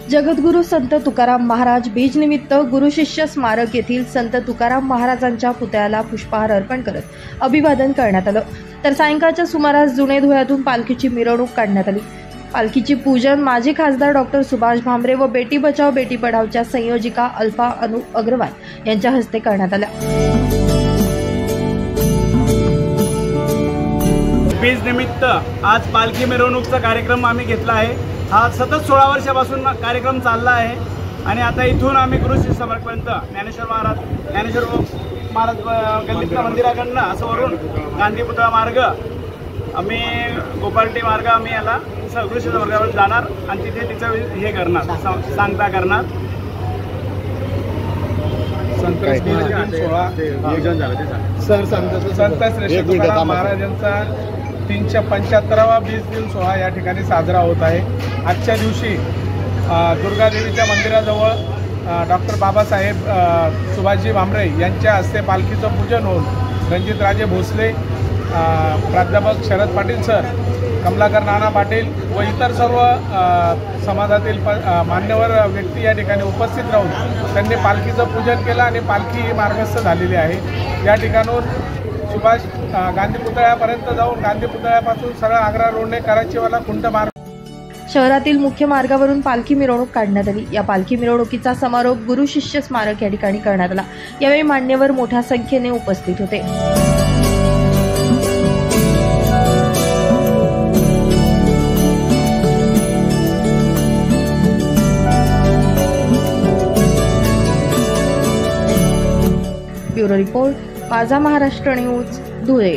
जगद्गुरू संत तुकाराम महाराज बीज निमित्त गुरु शिष्य स्मारक येथील संत तुकाराम महाराजांच्या पुतळ्याला पुष्पहार अर्पण करत अभिवादन करण्यात आलं। तर सायंकाळच्या सुमारास जुने धुळ्यातून पालखीची मिरवणूक काढण्यात आली। पालखीची पूजन माजी खासदार डॉक्टर सुभाष भामरे व बेटी बचाओ बेटी पढाओच्या संयोजिका अल्फा अनु अग्रवाल यांच्या हस्ते करण्यात आलं। बीज निमित्त आज पालखी मिरवणूकचा कार्यक्रम आम्ही घेतला आहे। हा सतत 16 वर्षापासून कार्यक्रम चालला आहे आणि आता इथून आम्ही गुरु शिष्य स्मारकपर्यंत ज्ञानेश्वर महाराज गल्लीतल्या मंदिराकडनं असं वरून गांधी पुतळा मार्ग आम्ही गोपालटी मार्ग आम्ही याला गुरु शिष्य स्मारकावर जाणार आणि तिथे तिचं हे करणार सांगता करणार। संत श्री तुकाराम महाराजांचा 375वा बीज दिन सोहळा या ठिकाणी साजरा होत आहे। आजच्या दिवशी दुर्गादेवीच्या मंदिराजवळ डॉक्टर बाबासाहेब सुभाषजी भामरे यांच्या हस्ते पालखीचं पूजन होऊन रणजितराजे भोसले, प्राध्यापक शरद पाटील सर, कमलाकर नाना पाटील व इतर सर्व समाजातील मान्यवर व्यक्ती या ठिकाणी उपस्थित राहून त्यांनी पालखीचं पूजन केलं आणि पालखी मार्गस्थ झालेली आहे। या ठिकाणून सुभाष गांधी पुतळ्यापर्यंत जाऊन गांधी पुतळ्यापासून सरळ आग्रा रोडने कराचीवाला खुंट मार्ग शहरातील मुख्य मार्गावरून पालखी मिरवणूक काढण्यात आली। या पालखी मिरवणुकीचा समारोप गुरु शिष्य स्मारक या ठिकाणी करण्यात आला। यावेळी मान्यवर मोठ्या संख्येने उपस्थित होते। ब्युरो रिपोर्ट, माझा महाराष्ट्र न्यूज, धुळे।